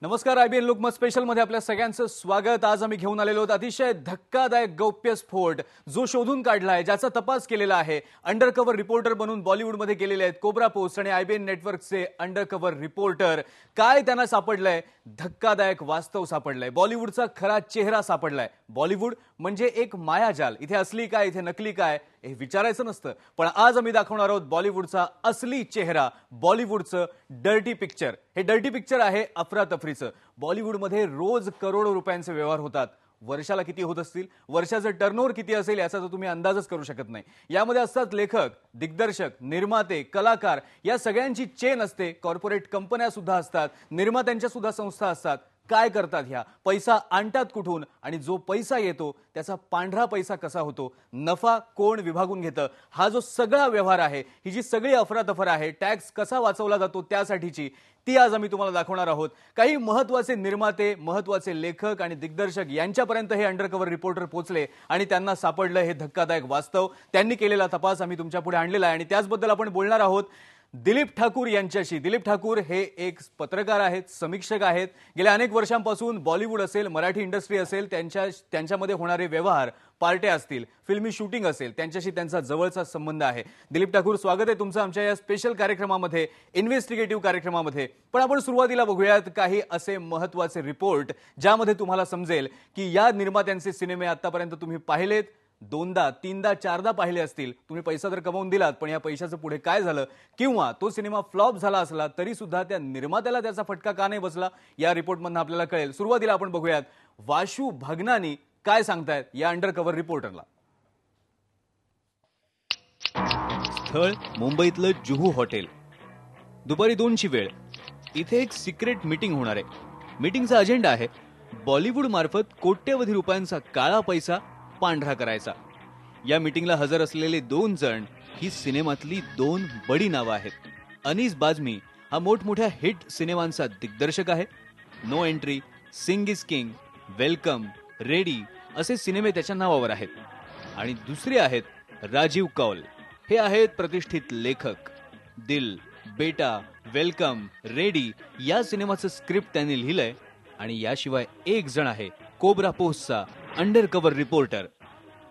नमस्कार. IBN Lokmat special मध्ये आपल्या सगळ्यांचं स्वागत. आज आम्ही घेऊन आलेलो आहोत अतिशय धक्कादायक गौप्यस्फोट जो शोधून काढला आहे, ज्याचा तपास केलेला आहे. अंडरकव्हर रिपोर्टर बनून बॉलिवूडमध्ये गेलेले आहेत कोब्रा पोस्ट आणि IBN नेटवर्कचे अंडरकव्हर रिपोर्टर. काय त्यांना सापडलंय? धक्कादायक वास्तव सापडलंय. बॉलिवूडचा खरा चेहरा सापडलाय. बॉलिवूड म्हणजे एक मायाजाल. इथे असली काय, इथे नकली काय हे विचारायचं नसतं. पण आज आम्ही दाखवणार आहोत बॉलिवूडचा असली चेहरा, बॉलिवूडचं डर्टी पिक्चर. हे डर्टी पिक्चर आहे अफरातफरीचं. बॉलिवूडमध्ये रोज करोडो रुपयांचे व्यवहार होतात. वर्षाला किती होत असतील, वर्षाचं टर्नओव्हर किती असेल याचा तर तुम्ही अंदाजच करू शकत नाही. यामध्ये असतात लेखक, दिग्दर्शक, निर्माते, कलाकार, या सगळ्यांची चेन असते. कॉर्पोरेट कंपन्या सुद्धा असतात, निर्मात्यांच्या सुद्धा संस्था असतात. काय करतात ह्या? पैसा आणतात कुठून आणि जो पैसा येतो त्याचा पांढरा पैसा कसा होतो, नफा कोण विभागून घेतं, हा जो सगळा व्यवहार आहे, ही जी सगळी अफरातफर आहे, टॅक्स कसा वाचवला जातो त्यासाठीची, ती आज आम्ही तुम्हाला दाखवणार आहोत. काही महत्त्वाचे निर्माते, महत्त्वाचे लेखक आणि दिग्दर्शक यांच्यापर्यंत हे अंडरकव्हर रिपोर्टर पोहोचले आणि त्यांना सापडलं हे धक्कादायक वास्तव. त्यांनी केलेला तपास आम्ही तुमच्यापुढे आणलेला आहे आणि त्याचबद्दल आपण बोलणार आहोत दिलीप ठाकूर यांच्याशी. दिलीप ठाकूर हे एक पत्रकार आहेत, समीक्षक आहेत. गेल्या अनेक वर्षांपासून बॉलिवूड असेल, मराठी इंडस्ट्री असेल, त्यांच्यामध्ये होणारे व्यवहार, पार्ट्या असतील, फिल्मी शूटिंग असेल, त्यांच्याशी त्यांचा जवळचा संबंध आहे. दिलीप ठाकूर, स्वागत आहे तुमचं आमच्या या स्पेशल कार्यक्रमामध्ये, इन्व्हेस्टिगेटिव्ह कार्यक्रमामध्ये. पण आपण सुरुवातीला बघूयात काही असे महत्त्वाचे रिपोर्ट ज्यामध्ये तुम्हाला समजेल की या निर्मात्यांचे सिनेमे आतापर्यंत तुम्ही पाहिलेत, दोनदा, तीनदा, चारदा पाहिले असतील. तुम्ही पैसा तर कमवून दिलात, पण या पैशाचं पुढे काय झालं, किंवा तो सिनेमा फ्लॉप झाला असला तरी सुद्धा त्या निर्मात्याला त्याचा फटका का नाही बसला, या रिपोर्टमधून आपल्याला कळेल. सुरुवातीला आपण बघूयात वाशू भगनानी काय सांगतायत या अंडरकव्हर रिपोर्टरला. स्थळ मुंबईतलं जुहू हॉटेल. दुपारी 2ची वेळ. इथे एक सिक्रेट मीटिंग होणार आहे. मीटिंगचा अजेंडा आहे बॉलिवूड मार्फत कोट्यवधी रुपयांचा काळा पैसा पांढरा करायचा. या मीटिंगला हजर असलेले 2 जण ही सिनेमातली 2 बडी नावं आहेत. अनीस बाझमी हा मोठमोठ्या हिट सिनेमांचा दिग्दर्शक आहे. No Entry, Singh Is King, Welcome, Ready असे सिनेमे त्याच्या नावावर आहेत. आणि दुसरे आहेत राजीव कौल. हे आहेत प्रतिष्ठित लेखक. दिल, बेटा, वेलकम, रेडी या सिनेमाचं स्क्रिप्ट त्यांनी लिहिलंय. आणि याशिवाय एक जण आहे कोब्रा पोस्टचा अंडरकव्हर रिपोर्टर.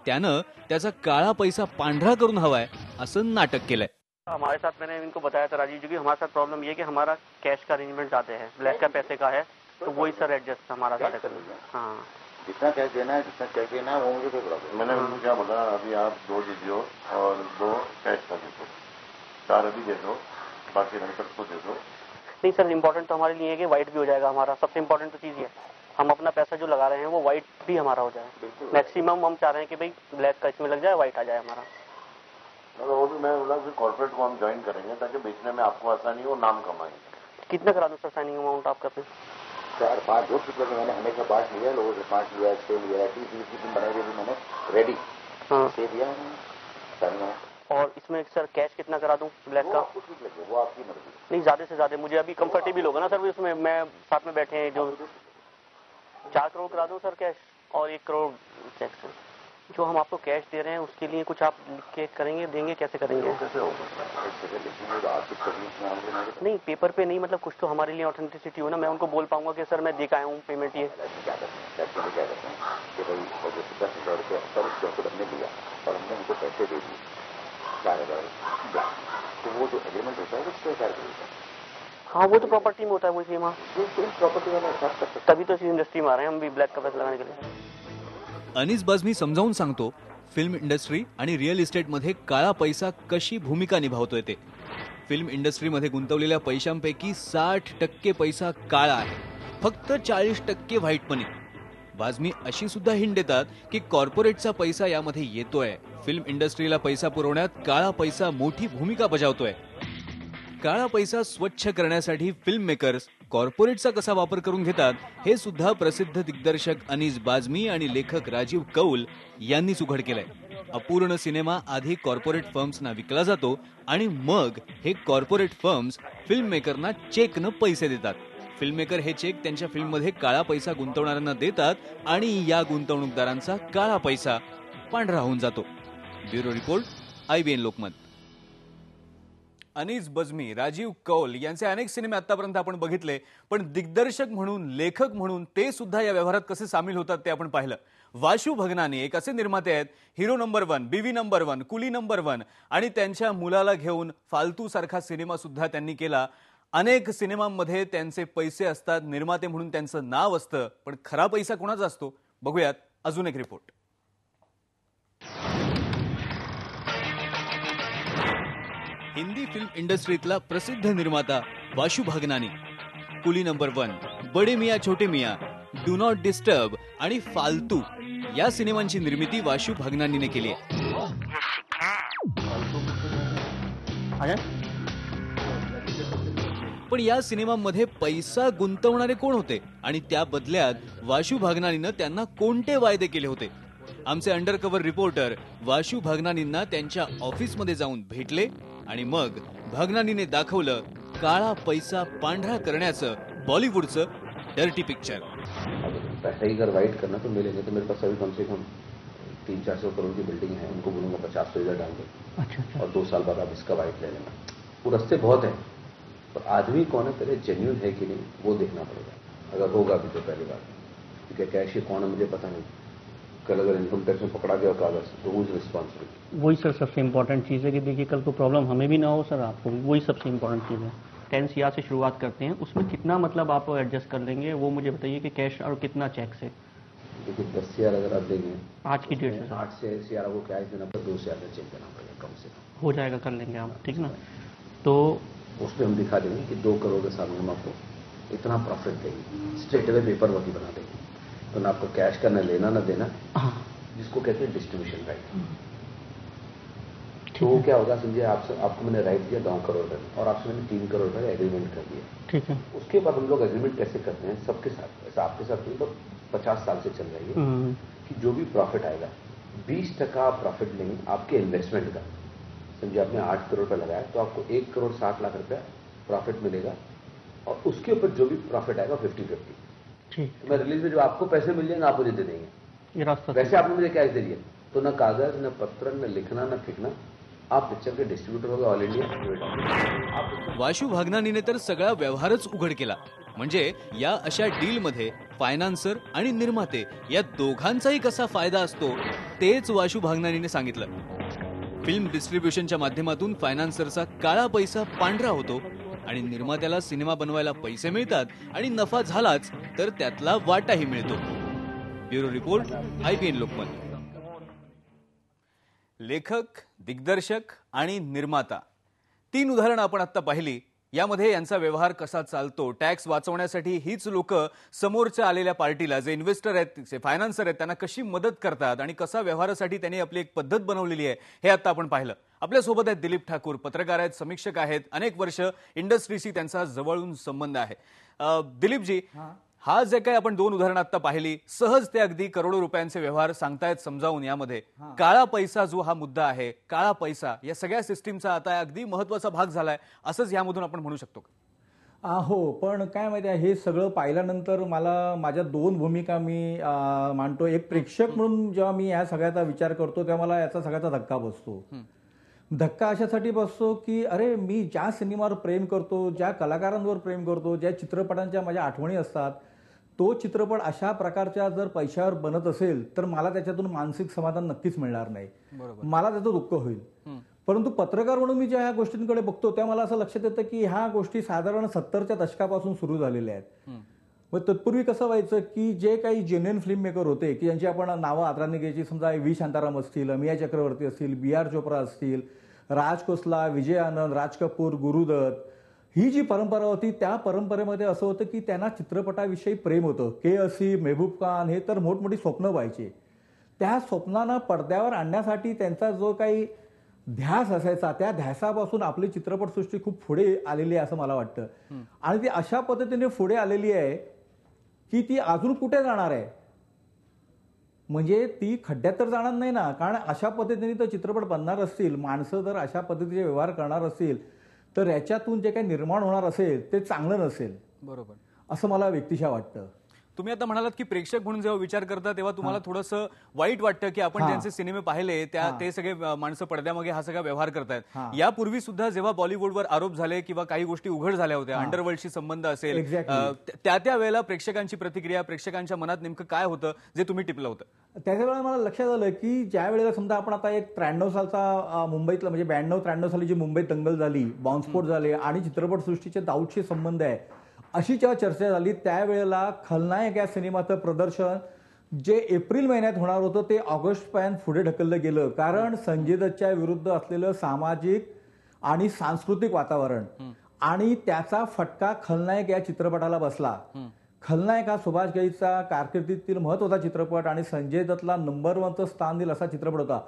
त्यानं त्याचा काळा पैसा पांढरा करून हवाय असं नाटक केलंय. हमारे साथ मैंने इनको बताया था राजीव जी की हमारे साथ प्रॉब्लम ये कि हमारा कैश का अरेंजमेंट ज़्यादा है, ब्लैक का पैसे का है, तो वही सर एडजस्ट हमारा ज़्यादा करना है. हाँ, जितना कैश देना है, जितना चेक देना है वो मुझे कोई प्रॉब्लम. मैंने उनको क्या बोला, अभी आप 2 दीजिए और 2 कैश का दे दो, 4 अभी दे दो, बाकी रंकर को दे दो. नहीं सर, इम्पोर्टेंट तो हमारे लिए है कि वाइट भी हो जाएगा हमारा. सबसे इम्पोर्टेंट तो चीज़ ये है हम अपना पैसा जो लगा रहे हैं वो वाइट भी हमारा हो जाए. मैक्सिमम हम चाह रहे हैं कि भाई ब्लैक का इसमें लग जाए, वाइट आ जाए हमारा. वो भी मैं बोला कि कॉर्पोरेट को हम ज्वाइन करेंगे ताकि बेचने में आपको आसानी हो, नाम कमाएंगे. कितना करा दूँ सर साइनिंग अमाउंट आपका? फिर 4-5 ग्रुप लगे. मैंने हमेशा 5 लिया, लोगों से 5 लिया, 6 लिया, 20 दिन बनाए भी मैंने रेडी. हाँ, दे दिया मैंने. और इसमें सर कैश कितना करा दूं ब्लैक का? वो आपकी मर्जी. नहीं, ज़्यादा से ज़्यादा मुझे अभी कंफर्टेबल होगा ना सर. इसमें मैं साथ में बैठे हैं जो 4 करोड़ करा दूं सर कैश और 1 करोड़ चेक सर. जो हम आपको कैश दे रहे हैं उसके लिए कुछ आप लिख के करेंगे, देंगे, कैसे करेंगे? कैसे होगा? नहीं, पेपर पे नहीं, मतलब कुछ तो हमारे लिए ऑथेंटिसिटी हो ना. मैं उनको बोल पाऊंगा कि सर मैं दे के आया हूँ पेमेंट ये. क्या करते हैं कि भाई 10,000 रुपये हमने लिया और हमने उनको पैसे दे दिए 4,000, तो वो जो एग्रीमेंट होता है वो 6,000 का होता है. हाँ, वो तो प्रॉपर्टी में होता है. वो सेम. हाँ, प्रॉपर्टी वाला हिसाब कर सकते. तभी तो इस इंडस्ट्री में आ रहे हैं हम भी ब्लैक का पैसा लगाने के लिए. अनीस बाझमी समजावून सांगतो फिल्म इंडस्ट्री आणि रिअल इस्टेटमध्ये काळा पैसा कशी भूमिका निभावतोय ते. फिल्म इंडस्ट्रीमध्ये गुंतवलेल्या पैशांपैकी 60% पैसा काळा आहे, फक्त 40% व्हाईट मनी. बाझमी अशी सुद्धा हिंट देतात की कॉर्पोरेटचा पैसा यामध्ये येतोय. फिल्म इंडस्ट्रीला पैसा पुरवण्यात काळा पैसा मोठी भूमिका बजावतोय. काळा पैसा स्वच्छ करण्यासाठी फिल्म मेकर्स कॉर्पोरेटचा कसा वापर करून घेतात हे सुद्धा प्रसिद्ध दिग्दर्शक अनीस बाझमी आणि लेखक राजीव कौल यांनीच उघड केलंय. अपूर्ण सिनेमा आधी कॉर्पोरेट फर्म्सना विकला जातो आणि मग हे कॉर्पोरेट फर्म्स फिल्म मेकरना चेकनं पैसे देतात. फिल्म मेकर हे चेक त्यांच्या फिल्ममध्ये काळा पैसा गुंतवणाऱ्यांना देतात आणि या गुंतवणूकदारांचा काळा पैसा पांढरा होऊन जातो. Bureau report, IBN Lokmat. Anees Bazmee, Rajiv Kaul यांचे अनेक सिनेमे आतापर्यंत आपण बघितले, पण दिग्दर्शक म्हणून, लेखक म्हणून ते सुद्धा या व्यवहारात कसे सामील होतात ते आपण पाहिलं. वाशू भगनानी एक असे निर्माते आहेत, हिरो नंबर 1, बीवी नंबर 1, कुली नंबर 1 आणि त्यांच्या मुलाला घेऊन फालतू सारखा सिनेमा सुद्धा त्यांनी केला. अनेक सिनेमांमध्ये त्यांचे पैसे असतात, निर्माते म्हणून त्यांचं नाव असतं, पण खरा पैसा कोणाचा असतो बघूयात अजून एक रिपोर्ट. हिंदी फिल्म इंडस्ट्रीतला प्रसिद्ध निर्माता वाशू भगनानी. कुली नंबर 1, बडे मियां छोटे मियां, डू नॉट डिस्टर्ब आणि फालतू या सिनेमांची निर्मिती वाशू भगनानीने केली आहे. पण या सिनेमांमध्ये पैसा गुंतवणारे कोण होते आणि त्या बदल्यात वाशू भगनानीनं त्यांना कोणते वायदे केले होते? आमचे अंडरकव्हर रिपोर्टर वाशू भगनानींना त्यांच्या ऑफिसमध्ये जाऊन भेटले आणि मग भगनानीने दाखवलं काळा पैसा पांढरा करण्याचं बॉलिवूडचं डर्टी पिक्चर. पैसा ही अगर वाइट करना तो मिलेंगे तो मेरे पास अभी कम से कम 300-400 करोड़ की बिल्डिंग है, उनको बोलूंगा 50 इधर डाल दो. अच्छा. और 2 साल बाद आप इसका वाइट ले लेना. वो रस्ते बहुत हैं, पर आदमी कौन है पहले जेन्युइन है कि नहीं वो देखना पड़ेगा. अगर होगा भी तो पहली बात, क्योंकि कैश ये कौन है मुझे पता नहीं. कल अगर इनकम टैक्स में पकड़ा गया कागज तो वो रिस्पॉन्सिबल. वही सर सबसे इम्पोर्टेंट चीज़ है कि देखिए कल को प्रॉब्लम हमें भी ना हो सर, आपको भी. वही सबसे इम्पोर्टेंट चीज़ है. 10 CR से शुरुआत करते हैं, उसमें कितना मतलब आप एडजस्ट कर लेंगे वो मुझे बताइए कि कैश और कितना चेक से. देखिए 10 CR अगर आप देंगे आज की डेट से 8 से CR को कैश देना पड़ेगा, 2 CR का चेक देना पड़ेगा कम से कम. हो जाएगा, कर लेंगे आप, ठीक ना. तो उसमें हम दिखा देंगे कि 2 करोड़ के सामने हम आपको इतना प्रॉफिट देंगे, स्ट्रेट अवे पेपर वर्क ही बना देंगे. तो ना आपको कैश का न लेना न देना, जिसको कहते हैं डिस्ट्रीब्यूशन राइट. तो वो क्या होगा समझिए, आपको मैंने राइट दिया 9 करोड़ का और आपसे मैंने 3 करोड़ का एग्रीमेंट कर दिया. ठीक है. उसके बाद हम लोग एग्रीमेंट कैसे करते हैं सबके साथ, ऐसा आपके साथ नहीं तो 50 साल से चल रही है कि जो भी प्रॉफिट आएगा 20% प्रॉफिट लेंगे आपके इन्वेस्टमेंट का. समझिए आपने 8 करोड़ का लगाया तो आपको 1 करोड़ 60 लाख रुपया प्रॉफिट मिलेगा और उसके ऊपर जो भी प्रॉफिट आएगा 50-50. ठीक. तो मैं रिलीज में जो आपको पैसे मिल जाएंगे आप मुझे दे देंगे. ये रास्ता वैसे आपने मुझे कैश दे दिया तो न कागज न पत्र न लिखना न फेंकना, आप पिक्चर के डिस्ट्रीब्यूटर हो गए ऑल इंडिया. वाशू भगनानीने तर सगळा व्यवहारच उघड केला. म्हणजे या अशा डीलमध्ये फायनान्सर आणि निर्माते या दोघांचाही कसा फायदा असतो तेच वाशू भगनानीने सांगितलं. फिल्म डिस्ट्रीब्युशनच्या माध्यमातून फायनान्सरचा काळा पैसा पांढरा होतो आणि निर्मात्याला सिनेमा बनवायला पैसे मिळतात आणि नफा झालाच तर त्यातला वाटाही मिळतो. Bureau report, IBN Lokmat. लेखक, दिग्दर्शक आणि निर्माता 3 उदाहरणं आपण आता पाहिली. यामध्ये यांचा व्यवहार कसा चालतो, टॅक्स वाचवण्यासाठी हीच लोक समोरच्या आलेल्या पार्टीला, जे इन्व्हेस्टर आहेत, जे फायनान्सर आहेत, त्यांना कशी मदत करतात आणि कसा व्यवहारासाठी त्यांनी आपली एक पद्धत बनवलेली आहे हे आता आपण पाहिलं. आपल्यासोबत आहेत दिलीप ठाकूर, पत्रकार आहेत, समीक्षक आहेत, अनेक वर्ष इंडस्ट्रीशी त्यांचा जवळून संबंध आहे. दिलीपजी, हा जे काही आपण 2 उदाहरणं आता पाहिली, सहज ते अगदी करोडो रुपयांचे व्यवहार सांगतायत समजावून. यामध्ये काळा पैसा जो हा मुद्दा आहे, काळा पैसा या सगळ्या सिस्टीमचा आता अगदी महत्वाचा भाग झालाय, असंच यामधून आपण म्हणू शकतो का? हो, पण काय माहिती आहे, हे सगळं पाहिल्यानंतर मला माझ्या 2 भूमिका मी मांडतो. एक प्रेक्षक म्हणून जेव्हा मी या सगळ्याचा विचार करतो तेव्हा मला याचा सगळ्याचा धक्का बसतो. धक्का अशासाठी बसतो की अरे, मी ज्या सिनेमावर प्रेम करतो, ज्या कलाकारांवर प्रेम करतो, ज्या चित्रपटांच्या माझ्या आठवणी असतात, तो चित्रपट अशा प्रकारच्या जर पैशावर बनत असेल तर मला त्याच्यातून मानसिक समाधान नक्कीच मिळणार नाही. मला त्याचं दुःख होईल. परंतु पत्रकार म्हणून मी ज्या ह्या गोष्टींकडे बघतो तेव्हा मला असं लक्षात येतं की ह्या गोष्टी साधारण 70च्या दशकापासून सुरू झालेल्या आहेत. मग तत्पूर्वी कसं व्हायचं की जे काही जेन्युइन फिल्म मेकर होते की ज्यांची आपण नावं आदरांनी घ्यायची, समजा व्ही शांताराम असतील, अमिया चक्रवर्ती असतील, BR चोप्रा असतील, राज खोसला, विजय आनंद, राज कपूर, गुरुदत्त, ही जी परंपरा होती त्या परंपरेमध्ये असं होतं की त्यांना चित्रपटाविषयी प्रेम होतं. के. मेहबूब खान हे तर मोठमोठी स्वप्न व्हायचे. त्या स्वप्नांना पडद्यावर आणण्यासाठी त्यांचा जो काही ध्यास असायचा, त्या ध्यासापासून आपली चित्रपटसृष्टी खूप पुढे आलेली आहे असं मला वाटतं. आणि ती अशा पद्धतीने पुढे आलेली आहे की ती अजून कुठे जाणार आहे, म्हणजे ती खड्ड्यात तर जाणार नाही ना. कारण अशा पद्धतीने तर चित्रपट बनणार असतील, माणसं जर अशा पद्धतीचे व्यवहार करणार असतील तर याच्यातून जे काही निर्माण होणार असेल ते चांगलं नसेल. बरोबर, असं मला व्यक्तिशः वाटतं. तुम्ही आता म्हणालात की प्रेक्षक म्हणून जेव्हा विचार करता तेव्हा तुम्हाला थोडंसं वाईट वाटतं की आपण ज्यांचे सिनेमे पाहिले ते सगळे माणसं पडद्यामागे हा सगळा व्यवहार करतायत. यापूर्वी सुद्धा जेव्हा बॉलिवूडवर आरोप झाले किंवा काही गोष्टी उघड झाल्या होत्या, अंडरवर्ल्डशी संबंध असेल, त्या वेळेला प्रेक्षकांची प्रतिक्रिया, प्रेक्षकांच्या मनात नेमकं काय होतं जे तुम्ही टिपलं होतं? त्याच्या वेळेला मला लक्षात आलं की ज्या वेळेला समजा आपण आता एक 93 सालचा मुंबईतला म्हणजे 92-93 साली जी मुंबईत दंगल झाली, बॉम्बस्फोट झाले आणि चित्रपटसृष्टीचे दाऊदशी संबंध आहे अशी जेव्हा चर्चा झाली, त्यावेळेला खलनायक या सिनेमाचं प्रदर्शन जे एप्रिल महिन्यात होणार होतं ते ऑगस्टपर्यंत पुढे ढकललं गेलं. कारण संजय दत्तच्या विरुद्ध असलेलं सामाजिक आणि सांस्कृतिक वातावरण आणि त्याचा फटका खलनायक या चित्रपटाला बसला. खलनायक हा सुभाष घईचा कारकिर्दीतील महत्वाचा चित्रपट आणि संजय दत्तला नंबर 1चं स्थान दिलं असा चित्रपट होता.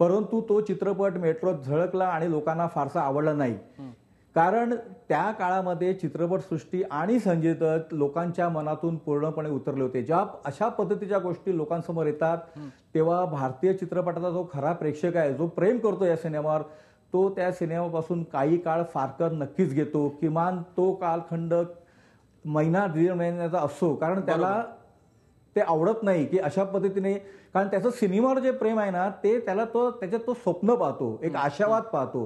परंतु तो चित्रपट मेट्रोत झळकला आणि लोकांना फारसा आवडला नाही. कारण त्या काळामध्ये चित्रपटसृष्टी आणि संजय दत्त लोकांच्या मनातून पूर्णपणे उतरले होते. जेव्हा अशा पद्धतीच्या गोष्टी लोकांसमोर येतात तेव्हा भारतीय चित्रपटाचा जो खरा प्रेक्षक आहे, जो प्रेम करतो या सिनेमावर, तो त्या सिनेमापासून काही काळ फारकत नक्कीच घेतो. किमान तो कालखंड महिना 1.5 महिन्याचा असो, कारण त्याला ते आवडत नाही की अशा पद्धतीने, कारण त्याचं सिनेमावर जे प्रेम आहे ना ते त्याच्यात तो स्वप्न पाहतो, एक आशावाद पाहतो,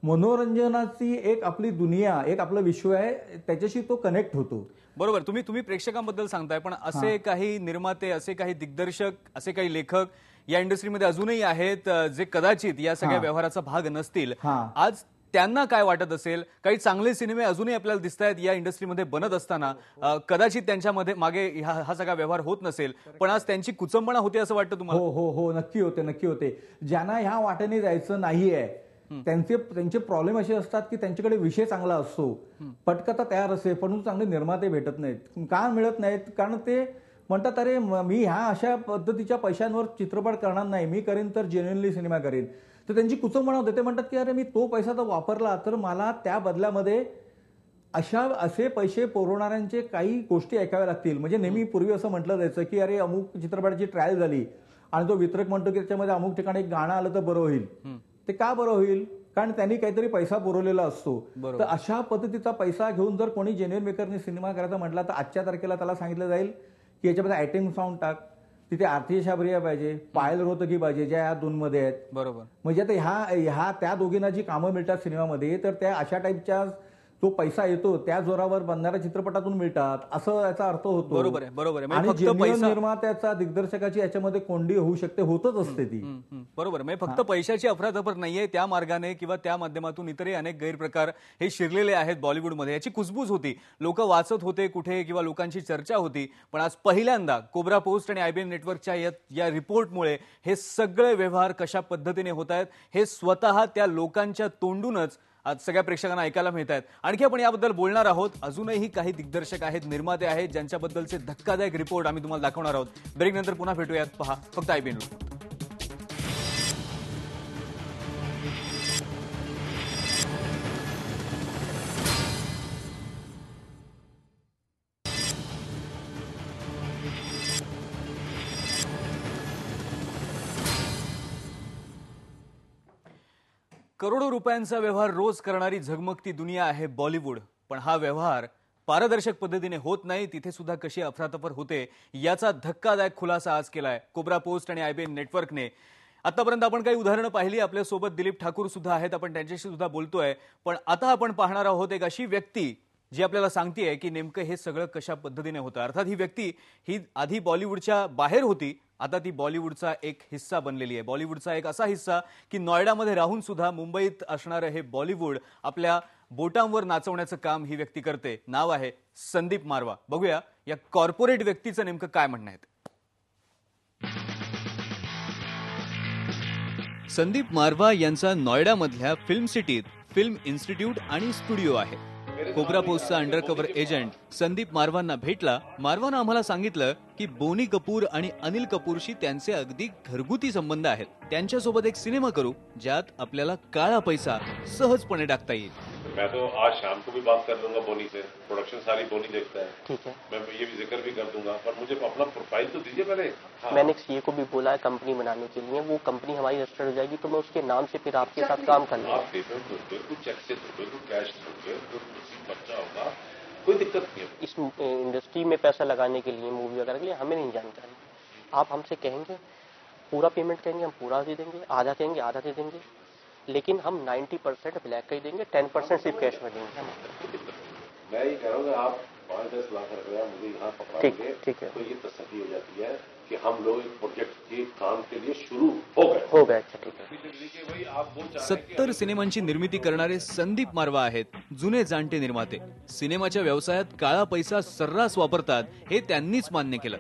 मनोरंजनाची एक आपली दुनिया, एक आपलं विश्व आहे, त्याच्याशी तो कनेक्ट होतो. बरोबर. तुम्ही प्रेक्षकांबद्दल सांगताय, पण असे काही निर्माते, असे काही दिग्दर्शक, असे काही लेखक या इंडस्ट्रीमध्ये अजूनही आहेत जे कदाचित या सगळ्या व्यवहाराचा भाग नसतील. आज त्यांना काय वाटत असेल? काही चांगले सिनेमे अजूनही आपल्याला दिसत आहेत या इंडस्ट्रीमध्ये बनत असताना, कदाचित त्यांच्यामध्ये मागे हा सगळा व्यवहार होत नसेल, पण आज त्यांची कुचंबणा होते असं वाटतं तुम्हाला? हो, नक्की होते. ज्यांना ह्या वाटेने जायचं नाहीये त्यांचे प्रॉब्लेम असे असतात की त्यांच्याकडे विषय चांगला असतो, पटकथा तयार असते, परंतु चांगले निर्माते भेटत नाहीत. का मिळत नाहीत? कारण ते म्हणतात अरे मी ह्या अशा पद्धतीच्या पैशांवर चित्रपट करणार नाही, मी करीन तर जेन्युइनली सिनेमा करीन. तर त्यांची कुचंबणा होते. ते म्हणतात की अरे मी तो पैसा तर वापरला, तर मला त्या बदल्यामध्ये असे पैसे पुरवणाऱ्यांचे काही गोष्टी ऐकाव्या लागतील. म्हणजे नेहमी पूर्वी असं म्हटलं जायचं की अरे अमुक चित्रपटाची ट्रायल झाली आणि तो वितरक म्हणतो की त्याच्यामध्ये अमुक ठिकाणी एक गाणं आलं तर बरं होईल. ते का बरं होईल? कारण त्यांनी काहीतरी पैसा पुरवलेला असतो. तर अशा पद्धतीचा पैसा घेऊन जर कोणी जेन्युइन मेकरने सिनेमा करायचा म्हटला तर आजच्या तारखेला त्याला सांगितलं जाईल की याच्यामध्ये आयटम साऊंड टाक, तिथे आरती शाबरिया पाहिजे, पायल रोहतगी पाहिजे, ज्या या 2 मध्ये आहेत. बरोबर. म्हणजे आता त्या दोघींना जी कामं मिळतात सिनेमामध्ये, तर त्या अशा टाईपच्या जो पैसा येतो त्या जोरावर बनणाऱ्या चित्रपटातून मिळतात, असं याचा अर्थ होतो. बरोबर आहे. आणि जेन्युइन निर्मात्याचा, दिग्दर्शकाची याच्यामध्ये कोंडी होऊ शकते, होतच असते ती. बरोबर. म्हणजे फक्त पैशाची अफरातफर नाहीये, त्या मार्गाने किंवा त्या माध्यमातून इतरही अनेक गैरप्रकार हे शिरलेले आहेत बॉलिवूडमध्ये. याची कुजबूज होती, लोक वाचत होते कुठे किंवा लोकांची चर्चा होती. पण आज पहिल्यांदा कोब्रा पोस्ट आणि IBN नेटवर्कच्या या रिपोर्टमुळे हे सगळे व्यवहार कशा पद्धतीने होत आहेत हे स्वतः त्या लोकांच्या तोंडूनच आज सगळ्या प्रेक्षकांना ऐकायला मिळत आहेत. आणखी आपण याबद्दल बोलणार आहोत. अजूनही काही दिग्दर्शक आहेत, निर्माते आहेत, ज्यांच्याबद्दलचे धक्कादायक रिपोर्ट आम्ही तुम्हाला दाखवणार आहोत. ब्रेक नंतर पुन्हा भेटूयात. पहा फक्त IBN. करोडो रुपयांचा व्यवहार रोज करणारी झगमगती दुनिया आहे बॉलिवूड. पण हा व्यवहार पारदर्शक पद्धतीने होत नाही, तिथे सुद्धा कशी अफरातफर होते याचा धक्कादायक खुलासा आज केलाय कोब्रा पोस्ट आणि IBN नेटवर्कने. आतापर्यंत आपण काही उदाहरणं पाहिली, आपल्यासोबत दिलीप ठाकूर सुद्धा आहेत, आपण त्यांच्याशी सुद्धा बोलतोय. पण आता आपण पाहणार आहोत एक अशी व्यक्ती जी आपल्याला सांगतेय की नेमकं हे सगळं कशा पद्धतीने होतं. अर्थात ही व्यक्ती ही आधी बॉलिवूडच्या बाहेर होती, आता ती बॉलिवूडचा एक हिस्सा बनलेली आहे. बॉलिवूडचा एक असा हिस्सा की नोएडामध्ये राहून सुद्धा मुंबईत असणारं हे बॉलिवूड आपल्या बोटांवर नाचवण्याचं काम ही व्यक्ती करते. नाव आहे संदीप मारवा. बघूया या कॉर्पोरेट व्यक्तीचं नेमकं काय म्हणणं आहे. संदीप मारवा यांचा नोएडामधल्या फिल्म सिटीत फिल्म इन्स्टिट्यूट आणि स्टुडिओ आहे. कोब्रा पोस्टचा अंडरकव्हर एजंट संदीप मारवांना भेटला. मारवानं आम्हाला सांगितलं की बोनी कपूर आणि अनिल कपूरशी त्यांचे अगदी घरगुती संबंध आहेत. त्यांच्यासोबत एक सिनेमा करू ज्यात आपल्याला काळा पैसा सहजपणे टाकता येईल. मैं तो आज शाम को भी बात कर लूंगा बोनी से, प्रोडक्शन सारी बोनी देखता है. ठीक है, मैं ये भी जिक्र भी कर दूंगा, पर मुझे अपना प्रोफाइल तो दीजिए पहले. मैंने सीए को भी बोला है कंपनी बनाने के लिए, वो कंपनी हमारी रजिस्टर्ड हो जाएगी तो मैं उसके नाम से फिर आपके साथ काम कर लूंगा. आप पेमेंट दोगे, कुछ चेक से दोगे, कुछ कैश दोगे, कुछ बच्चा होगा, कोई दिक्कत नहीं है. इस इंडस्ट्री में पैसा लगाने के लिए, मूवी वगैरह के लिए, हमें नहीं जानकारी। आप हमसे कहेंगे पूरा पेमेंट कहेंगे, हम पूरा दे देंगे, आधा कहेंगे आधा दे देंगे, लेकिन हम 90% ब्लैक का ही देंगे, 10% सिर्फ कैश में देंगे। मैं ये कह रहा हूँ आप 5-10 लाख रुपया मुझे यहाँ पकड़ा ठीक देंगे, ठीक है, तो ये तसल्ली हो जाती है कि हम लोग इस प्रोजेक्ट के काम के लिए शुरू हो गए। अच्छा ठीक है। भाई आप वो चाह रहे हैं 70 सिनेमांची निर्मिती करणारे संदीप मारवा आहेत जुने जाणते निर्माते. सिनेमाच्या व्यवसायात काळा पैसा सर्रास वापरतात हे त्यांनीच मान्य केलं.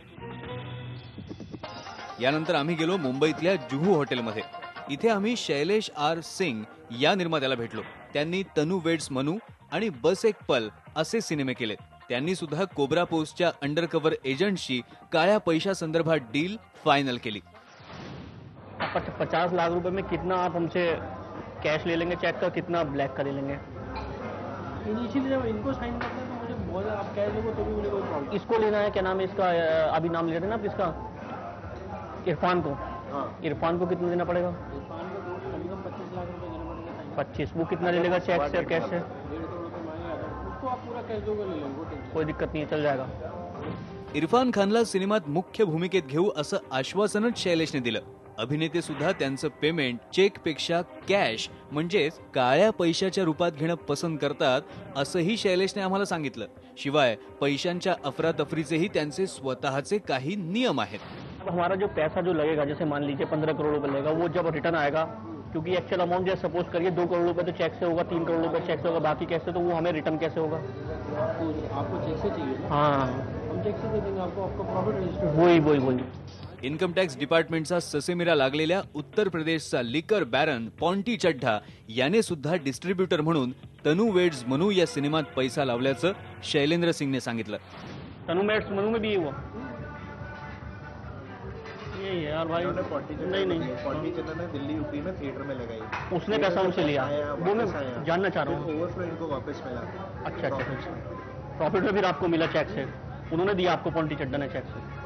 यानंतर आम्ही गेलो मुंबईतल्या जुहू हॉटेलमध्ये. इथे आम्ही शैलेश आर सिंग या निर्मात्याला भेटलो. त्यांनी तनू वेड्स मनू आणि बस एक पल असे सिनेमे केले. त्यांनी सुद्धा कोब्रा पोस्टच्या अंडरकव्हर एजंटशी काळ्या पैशासंदर्भात डील फायनल केली. 50 लाख रुपए में कितना आप हमसे कैश ले लेंगे चेक का, कितना ब्लैक का ले लेंगे? इनिशियली जब इनको साइन करते हैं तो मुझे बहुत आप कैश दोगे तो भी मुझे कोई प्रॉब्लम। इसको लेना है, क्या नाम है इसका, अभी नाम ले रहे हैं ना आप इसका, इरफान को। हाँ, इरफान को कितना देना पड़ेगा? इरफान को कम से कम 25 लाख रुपए देना पड़ेगा। 25। वो कितना ले लेगा चेक से, कैश से? 1.5 करोड़ रुपए मांगे आता है, उसको आप पूरा कैश दोगे ले लेंगे, कोई दिक्कत नहीं है, चल जाएगा। इरफान खानला सिनेमात मुख्य भूमिकेत घेऊ असं आश्वासनच शैलेशने दिलं. अभिनेते सुद्धा त्यांचं पेमेंट चेकपेक्षा कॅश म्हणजेच काळ्या पैशाच्या रूपात घेणं पसंत करतात असंही शैलेशने आम्हाला सांगितलं. शिवाय पैशांच्या अफरातफरीचेही त्यांचे स्वतःचे काही नियम आहेत. अब हमारा जो पैसा जो लगेगा, जैसे मान लीजिए 15 करोड़ रुपए लगेगा, वो जब रिटर्न आएगा, क्योंकि एक्चुअल अमाउंट जैसे सपोज करिए 2 करोड़ रुपए तो चेक से होगा, 3 करोड़ रुपए चेक से होगा, बाकी कैसे, तो वो हमें रिटर्न कैसे होगा? आपको चेक से चाहिए ना? हाँ, हम चेक से दे देंगे आपको, आपका प्रॉफिट रजिस्टर्ड। वही इन्कम टॅक्स डिपार्टमेंटचा ससेमिरा लागलेल्या उत्तर प्रदेशचा लिकर बॅरन पॉन्टी चड्ढा याने सुद्धा डिस्ट्रीब्युटर म्हणून तनू वेड्स मनू या सिनेमात पैसा लावल्याचं शैलेंद्र सिंगने सांगितलं. तनु मेट्स मनू में भी ये हुआ, यही है यार भाई। नहीं पॉन्टी चड्ढा ने दिल्ली यूपी में थिएटर में लगाई, उसने पैसा हमसे लिया, वो मैं जानना चाह रहा हूँ। ओवरफ्लो इनको वापस मिला। अच्छा, प्रॉफिट में फिर आपको मिला चेक से, उन्होंने दिया आपको पॉन्टी चड्ढा ने चेक से?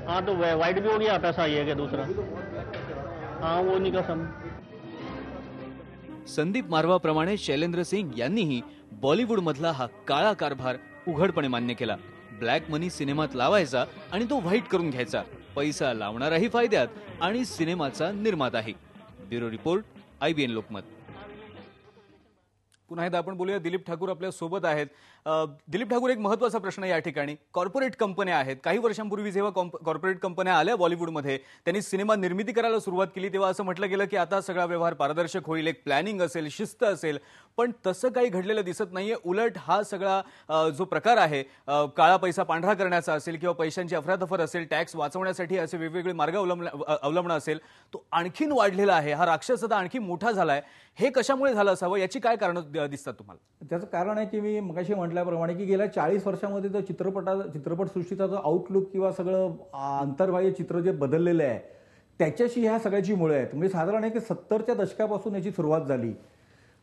हाँ, तो वाइट भी हो गया, पैसा ये है क्या दूसरा? हाँ, वो नहीं का सम। संदीप मारवाप्रमाणे शैलेंद्र सिंग यांनीही बॉलिवूडमधला हा काळा कारभार उघडपणे मान्य केला. ब्लॅक मनी सिनेमात लावायचा आणि तो व्हाईट करून घ्यायचा. पैसा लावणाराही फायद्यात आणि सिनेमाचा निर्माताही. Bureau report, IBN Lokmat. पुन्हा एकदा आपण बोलूया. दिलीप ठाकूर आपल्या सोबत आहेत. दिलीप ठाकूर, एक महत्त्वाचा प्रश्न या ठिकाणी. कॉर्पोरेट कंपन्या आहेत. काही वर्षांपूर्वी जेव्हा कॉर्पोरेट कंपन्या आल्या बॉलिवूडमध्ये, त्यांनी सिनेमा निर्मिती करायला सुरुवात केली, तेव्हा असं म्हटलं गेलं की आता सगळा व्यवहार पारदर्शक होईल, एक प्लॅनिंग असेल, शिस्त असेल. पण तसं काही घडलेलं दिसत नाहीये. उलट हा सगळा जो प्रकार आहे, काळा पैसा पांढरा करण्याचा असेल किंवा पैशांची अफरातफर असेल, टॅक्स वाचवण्यासाठी असे वेगवेगळे मार्ग अवलंबणं असेल, तो आणखीन वाढलेला आहे. हा राक्षस आता आणखी मोठा झालाय. हे कशामुळे झालं असावं? याची काय कारणं दिसतात तुम्हाला? त्याचं कारण आहे की मी मगाशी म्हटल्याप्रमाणे की गेल्या 40 वर्षामध्ये जो चित्रपटसृष्टीचा जो आउटलुक किंवा सगळं अंतर्बाह्य चित्र जे बदललेलं आहे, त्याच्याशी ह्या सगळ्याची मुळे आहेत. म्हणजे साधारण आहे की 70च्या दशकापासून याची सुरुवात झाली.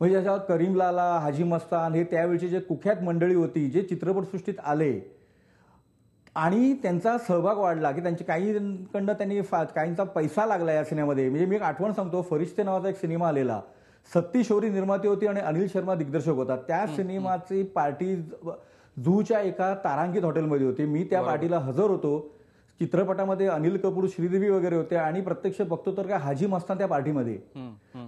म्हणजे ज्याच्यात करीम लाला, हाजी मस्तान हे त्यावेळची जे कुख्यात मंडळी होती, जे चित्रपटसृष्टीत आले आणि त्यांचा सहभाग वाढला की त्यांची काहींकडनं त्यांनी काहींचा पैसा लागला या सिनेमामध्ये. म्हणजे मी एक आठवण सांगतो, फरिश्ते नावाचा एक सिनेमा आलेला. सत्ती शौरी निर्माती होती आणि अनिल शर्मा दिग्दर्शक होता. त्या सिनेमाची पार्टी जुहूच्या एका तारांकित हॉटेलमध्ये होती. मी त्या पार्टीला हजर होतो. चित्रपटामध्ये अनिल कपूर, श्रीदेवी वगैरे होते आणि प्रत्यक्ष बघतो तर काय हाजी मस्तान त्या पार्टीमध्ये.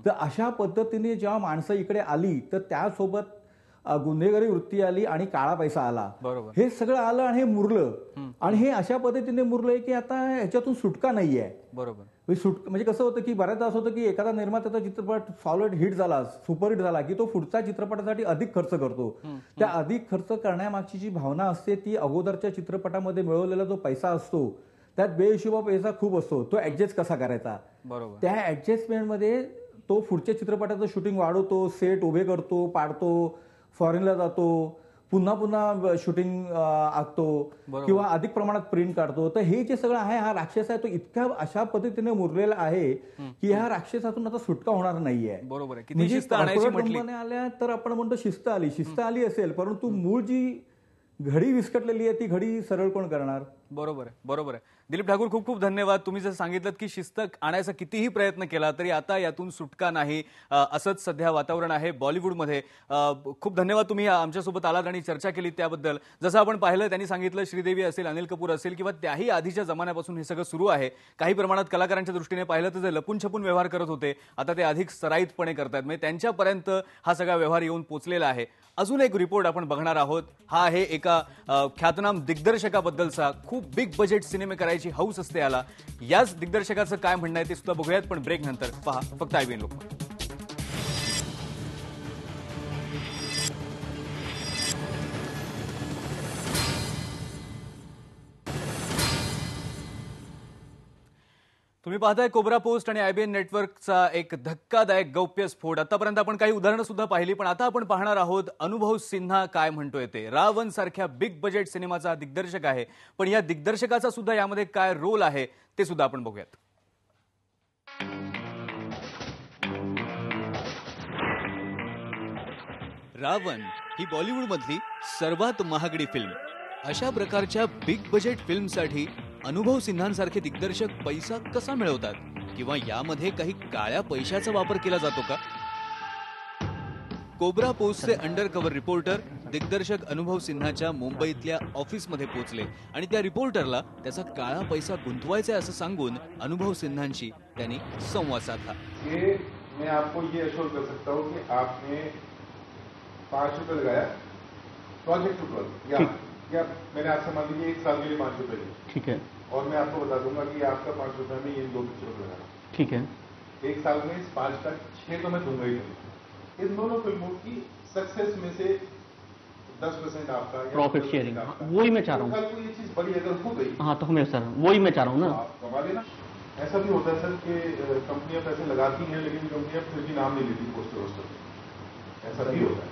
तर अशा पद्धतीने जेव्हा माणसं इकडे आली तर त्यासोबत गुन्हेगारी वृत्ती आली आणि काळा पैसा आला. हे सगळं आलं आणि हे मुरलं. आणि हे अशा पद्धतीने मुरलंय की आता ह्याच्यातून सुटका नाहीये. बरोबर. म्हणजे कसं होतं की बऱ्याचदा असं होतं की एखादा निर्मात्याचा चित्रपट सॉलिड हिट झाला, सुपरहिट झाला की तो पुढच्या चित्रपटासाठी अधिक खर्च करतो. त्या अधिक खर्च करण्यामागची जी भावना असते ती अगोदरच्या चित्रपटामध्ये मिळवलेला जो पैसा असतो त्यात बेहिशोबा पैसा खूप असतो. तो ऍडजस्ट कसा करायचा, बरोबर, त्या ऍडजस्टमेंटमध्ये तो पुढच्या चित्रपटाचं शूटिंग वाढवतो, सेट उभे करतो, पाडतो, फॉरेनला जातो, पुन्हा पुन्हा शूटिंग आखतो किंवा अधिक प्रमाणात प्रिंट काढतो. तर हे जे सगळं आहे, हा राक्षस आहे, तो इतक्या अशा पद्धतीने मुरलेला आहे की ह्या राक्षसातून आता सुटका होणार नाहीये. बरोबर आहे. म्हणजे कंपन्या आल्या तर आपण म्हणतो शिस्त आली असेल, परंतु मूळ जी घडी विस्कटलेली आहे ती घडी सरळ कोण करणार? बरोबर आहे, बरोबर आहे. दिलीप ठाकूर, खूप खूप धन्यवाद. तुम्ही जसं सांगितलं की शिस्त आणायचा कितीही प्रयत्न केला तरी आता यातून सुटका नाही, असंच सध्या वातावरण आहे बॉलिवूडमध्ये. खूप धन्यवाद, तुम्ही आमच्यासोबत आलात आणि चर्चा केली त्याबद्दल. जसं आपण पाहिलं, त्यांनी सांगितलं श्रीदेवी असेल, अनिल कपूर असेल किंवा त्याही आधीच्या जमान्यापासून हे सगळं सुरू आहे. काही प्रमाणात कलाकारांच्या दृष्टीने पाहिलं तर ते लपून छपून व्यवहार करत होते, आता ते अधिक सराईतपणे करतात. म्हणजे त्यांच्यापर्यंत हा सगळा व्यवहार येऊन पोचलेला आहे. अजून एक रिपोर्ट आपण बघणार आहोत. हा आहे एका ख्यातनाम दिग्दर्शकाबद्दलचा. खूप बिग बजेट सिनेमे करायची हौस असते याला. याच दिग्दर्शकाचं काय म्हणणं आहे ते सुद्धा बघूयात, पण ब्रेक नंतर. पहा फक्त IBN लोकमत. तुम्ही पाहताय कोब्रा पोस्ट आणि IBN नेटवर्कचा एक धक्कादायक गौप्यस्फोट. आतापर्यंत आपण काही उदाहरणं सुद्धा पाहिली, पण आता आपण पाहणार आहोत अनुभव सिन्हा काय म्हणतोय ते. रावण सारख्या बिग बजेट सिनेमाचा दिग्दर्शक आहे, पण या दिग्दर्शकाचा सुद्धा यामध्ये काय रोल आहे ते सुद्धा आपण बघूयात. रावण ही बॉलिवूडमधली सर्वात महागडी फिल्म. अशा प्रकारच्या बिग बजेट फिल्मसाठी अनुभव सिन्हांसारखे दिग्दर्शक पैसा कसा मिळवतात, किंवा यामध्ये काही काळ्या पैशाचा वापर केला जातो का? कोब्रा पोस्टचे अंडरकव्हर रिपोर्टर दिग्दर्शक अनुभव सिन्हाच्या मुंबईतल्या ऑफिसमध्ये पोहोचले आणि त्या रिपोर्टरला त्याचा काळा पैसा गुंतवायचा असं सांगून अनुभव सिन्हांशी त्यांनी संवाद साधला. मैं आपको ये अश्योर कर सकता हूँ कि आपने 5 रुपए लगाया प्रोजेक्ट टू प्रोजेक्ट, या मैंने आपसे मान लीजिए 1 साल के लिए 5 रुपए लिए, ठीक है, और मैं आपको बता दूंगा कि आपका 5 रुपए में ये 2 पिक्चर लगाना, ठीक है. 1 साल में इस 5 का 6 तो मैं दूंगा ही नहीं. इन दोनों फिल्मों की सक्सेस में से 10% आपका प्रॉफिट शेयरिंग, वही मैं चाह रहा हूँ. कल को ये चीज बड़ी अगर हो गई, हाँ तो हमें सर वही मैं चाह रहा हूँ ना. आप कमा लेना. ऐसा भी होता है सर कि कंपनियां पैसे लगाती हैं लेकिन कंपनियां फिर भी नाम नहीं लेती पोस्टर वोस्टर. ऐसा भी होता है.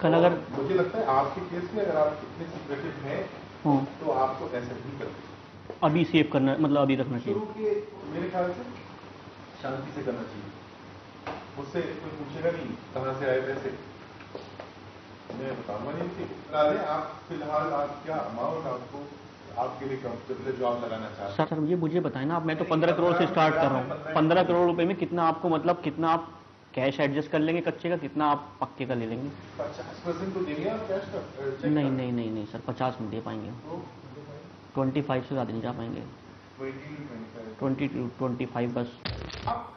कल अगर मुझे लगता है आपके केस में अगर आप इतने सिक्रेटिव हैं तो आपको ऐसा ही करना, अभी सेव करना, मतलब अभी रखना चाहिए. शुरू के मेरे ख्याल से शांति से करना चाहिए. मुझसे कोई पूछेगा नहीं कहाँ से आए पैसे, मैं बताऊंगा नहीं कि आप फिलहाल आप क्या अमाउंट आपको आपके लिए कंफर्टेबल जॉब लगाना चाहते हैं. सर ये मुझे बताएं ना. आप, मैं तो 15 करोड़ से स्टार्ट कर रहा हूँ. 15 करोड़ रुपए में कितना आपको, मतलब कितना आप कैश एडजस्ट कर लेंगे कच्चे का, कितना आप पक्के का ले लेंगे? 50% तो देंगे आप कैश का? नहीं सर, 50 में दे पाएंगे. 25 से ज्यादा नहीं जा पाएंगे. 20-25 बस.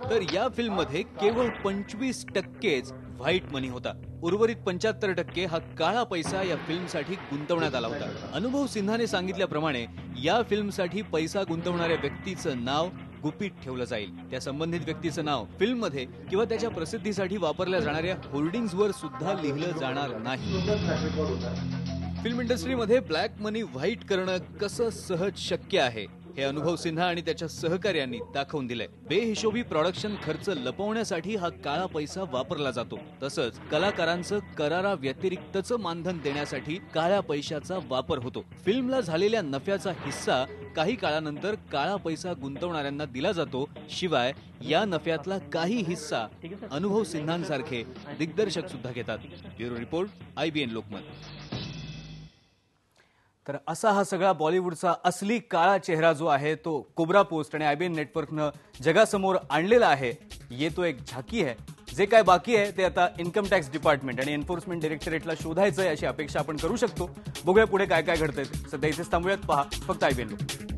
तर या फिल्ममध्ये केवळ 25%च व्हाईट मनी होता. उर्वरित 75% हा काळा पैसा या फिल्मसाठी गुंतवण्यात आला होता. अनुभव सिन्हाने सांगितल्याप्रमाणे या फिल्मसाठी पैसा गुंतवणाऱ्या व्यक्तीचं नाव गुपित ठेवलं जाईल. त्या संबंधित व्यक्तीचं नाव फिल्ममध्ये किंवा त्याच्या प्रसिद्धीसाठी वापरल्या जाणाऱ्या होर्डिंग्जवर सुद्धा लिहिलं जाणार नाही. फिल्म इंडस्ट्रीमध्ये ब्लॅक मनी व्हाईट करणं कसं सहज शक्य आहे हे अनुभव सिन्हा आणि त्याच्या सहकार्यांनी दाखवून दिलंय. बेहिशोबी प्रोडक्शन खर्च लपवण्यासाठी हा काळा पैसा वापरला जातो. तसंच कलाकारांचं करारा व्यतिरिक्तचं मानधन देण्यासाठी काळ्या पैशाचा वापर होतो. फिल्मला झालेल्या नफ्याचा हिस्सा काही काळानंतर काळा पैसा गुंतवणाऱ्यांना दिला जातो. शिवाय या नफ्यातला काही हिस्सा अनुभव सिन्हांसारखे दिग्दर्शक सुद्धा घेतात. Bureau report, IBN Lokmat. तर असा हा सगळा बॉलिवूडचा असली काळा चेहरा जो आहे तो कोब्रा पोस्ट आणि IBN नेटवर्कनं जगासमोर आणलेला आहे. येतो एक झाकी आहे. जे काय बाकी आहे ते आता इन्कम टॅक्स डिपार्टमेंट आणि एन्फोर्समेंट डायरेक्टरेटला शोधायचं आहे अशी अपेक्षा आपण करू शकतो. बघूया पुढे काय काय घडतंय. सध्या इथेच थांबूयात. पहा फक्त IBN लोक.